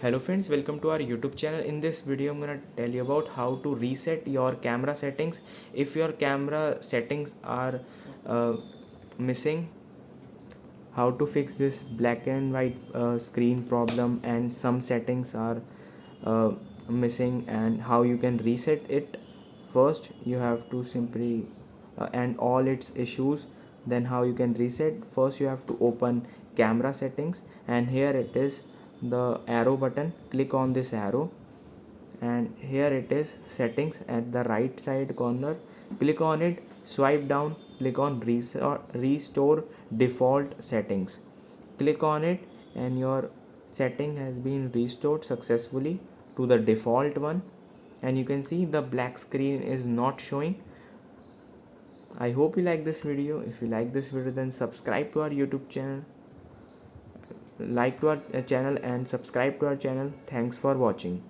Hello friends, welcome to our YouTube channel. In this video I'm gonna tell you about how to reset your camera settings if your camera settings are missing, how to fix this black and white screen problem, and some settings are uh, missing, and how you can reset it. First you have to simply and all its issues, then how you can reset. First you have to open camera settings, and here it is the arrow button. Click on this arrow, and here it is settings at the right side corner. Click on it, swipe down, click on restore default settings. Click on it, and your setting has been restored successfully to the default one, and you can see the black screen is not showing. I hope you like this video. If you like this video, then subscribe to our YouTube channel, like to our channel and subscribe to our channel. Thanks for watching.